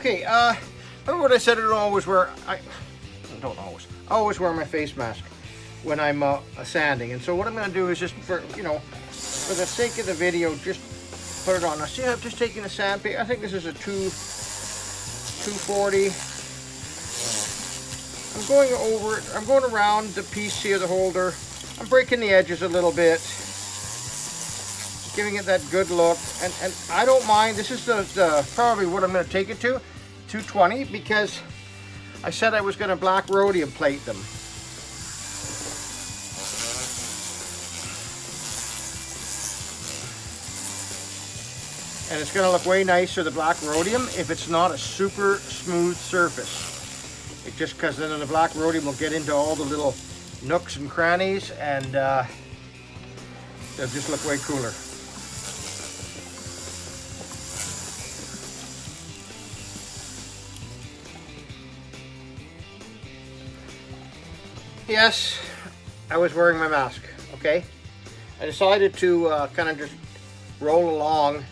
Okay, remember what I said? I always wear my face mask when I'm sanding. And so what I'm going to do is just for the sake of the video, just put it on. Now see, I've just taken a sandpaper. I think this is a 240. I'm going over it. I'm going around the piece here, the holder. I'm breaking the edges a little bit, giving it that good look. And I don't mind. This is the probably what I'm going to take it to, 220, because I said I was going to black rhodium plate them. And it's going to look way nicer, the black rhodium, if it's not a super smooth surface. It just because then the black rhodium will get into all the little nooks and crannies, and they'll just look way cooler. Yes, I was wearing my mask, okay? I decided to kind of just roll along.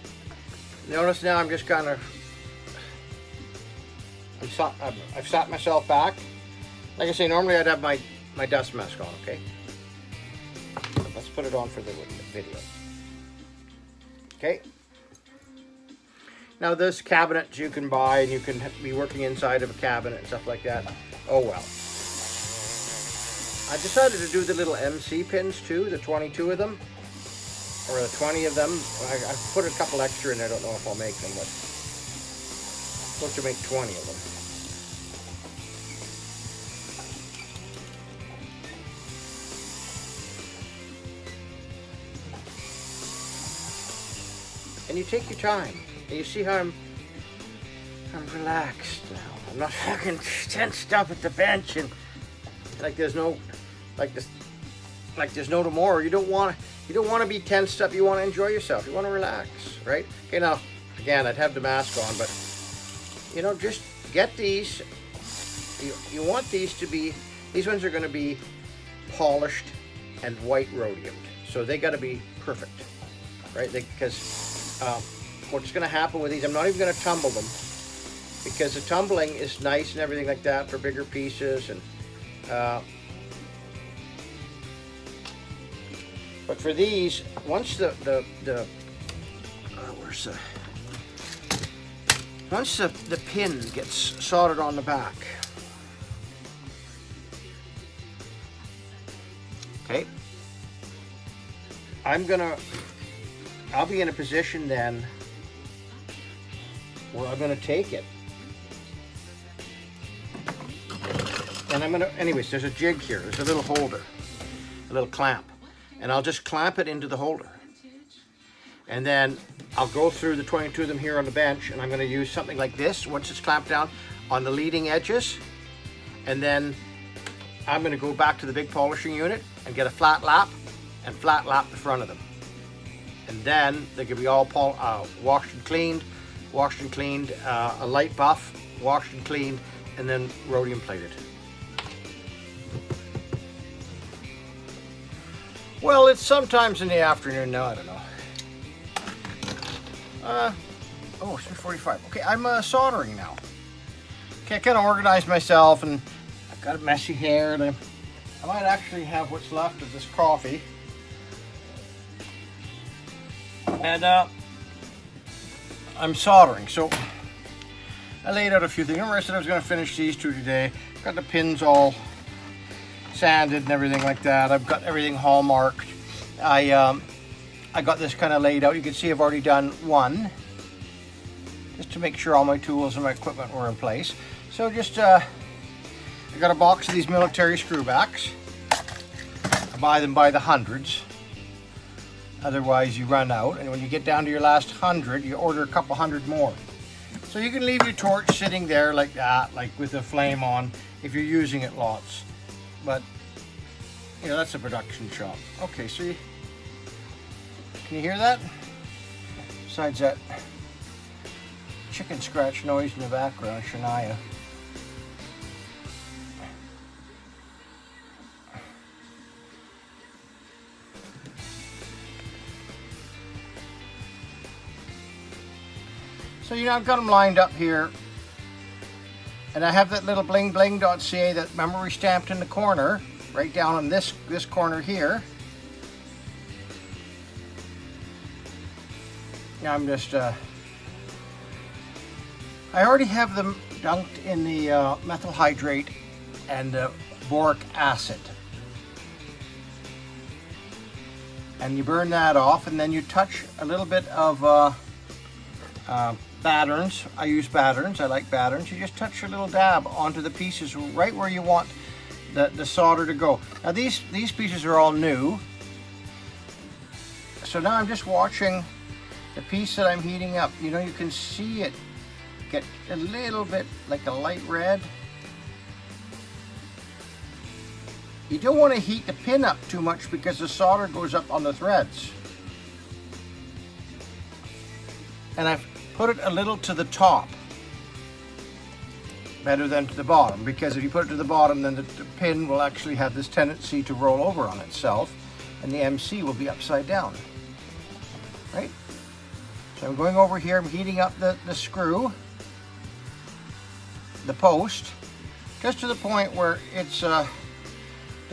Notice now I'm just kind of, I've sat myself back. Like I say, normally I'd have my dust mask on, okay? Let's put it on for the video. Okay. Now there's cabinets you can buy, and you can be working inside of a cabinet and stuff like that. Oh well. I decided to do the little MC pins too, the 22 of them, or the 20 of them. I put a couple extra in. I don't know if I'll make them, but I'm supposed to make 20 of them. And you take your time, and you see how I'm relaxed now. I'm not fucking tensed up at the bench and like there's no tomorrow. You don't want to be tensed up. You want to enjoy yourself. You want to relax, right? Okay, now again, I'd have the mask on, but just get these. You want these to be. These ones are going to be polished and white rhodiumed, so they got to be perfect, right? Because what's going to happen with these, I'm not even going to tumble them, because the tumbling is nice and everything like that for bigger pieces, and but for these, once the pin gets soldered on the back, okay, I'll be in a position then where I'm going to take it, and anyways, there's a jig here, there's a little holder, a little clamp, and I'll just clamp it into the holder, and then I'll go through the 22 of them here on the bench, and I'm going to use something like this once it's clamped down on the leading edges, and then I'm going to go back to the big polishing unit and get a flat lap and flat lap the front of them. And then they can be all washed and cleaned, a light buff, washed and cleaned, and then rhodium plated. Well, it's sometimes in the afternoon now, I don't know. It's 3:45. Okay, I'm soldering now. Okay, I kind of organized myself, and I've got messy hair, and I might actually have what's left of this coffee. And I'm soldering, so I laid out a few things. Remember I said I was going to finish these two today. Got the pins all sanded and everything like that. I've got everything hallmarked. I got this kind of laid out. You can see I've already done one, just to make sure all my tools and my equipment were in place. So just I got a box of these military screwbacks. I buy them by the hundreds. Otherwise you run out, and when you get down to your last 100, you order a couple hundred more. So you can leave your torch sitting there like that, like with the flame on, if you're using it lots. But that's a production shop. Okay, so can you hear that? Besides that chicken scratch noise in the background, Shania. So I've got them lined up here And I have that little bling.ca that memory stamped in the corner, right down on this corner here. Now I'm just, I already have them dunked in the methyl hydrate and boric acid. And you burn that off, and then you touch a little bit of batterns. I use batterns, I like batterns. You just touch a little dab onto the pieces right where you want the solder to go. Now these pieces are all new. So now I'm just watching the piece that I'm heating up. You know, you can see it get a little bit like a light red. You don't want to heat the pin up too much because the solder goes up on the threads. And I've put it a little to the top, better than to the bottom, because if you put it to the bottom, then the pin will actually have this tendency to roll over on itself, and the MC will be upside down, right? So I'm going over here, I'm heating up the screw, the post, just to the point where it's the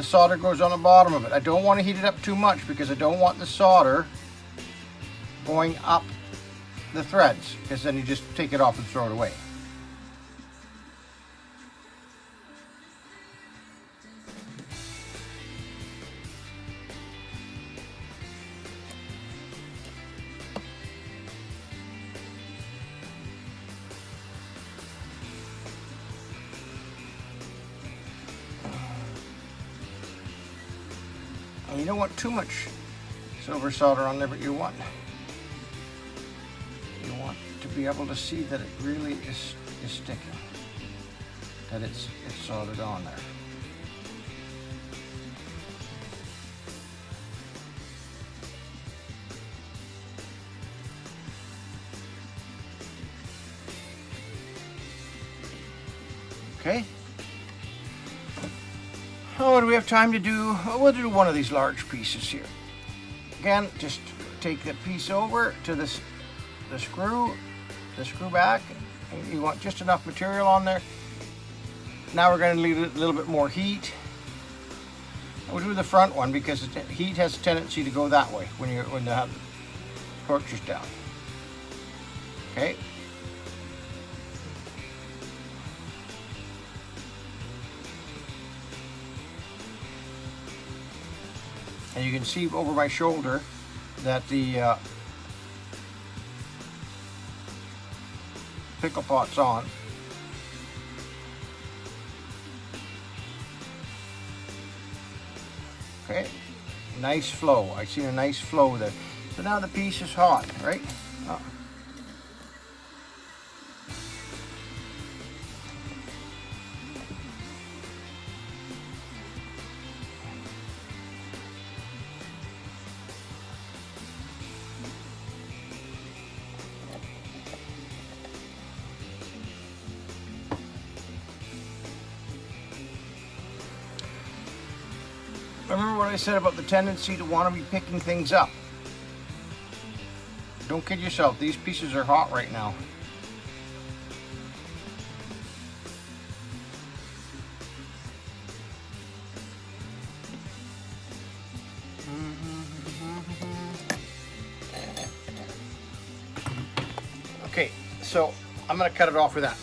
solder goes on the bottom of it. I don't want to heat it up too much because I don't want the solder going up the threads, because then you just take it off and throw it away. And you don't want too much silver solder on there, but you want to be able to see that it really is sticking, that it's soldered on there. Okay. Oh, do we have time to do? We'll do one of these large pieces here. Again, just take that piece over to the screw back. You want just enough material on there. Now we're going to leave it a little bit more heat. We'll do the front one because the heat has a tendency to go that way when the torch is down. Okay. And you can see over my shoulder that the pickle pot's on. Okay, nice flow. I see a nice flow there. So now the piece is hot, right? Oh. Remember what I said about the tendency to want to be picking things up. Don't kid yourself, these pieces are hot right now. Okay, so I'm going to cut it off with that.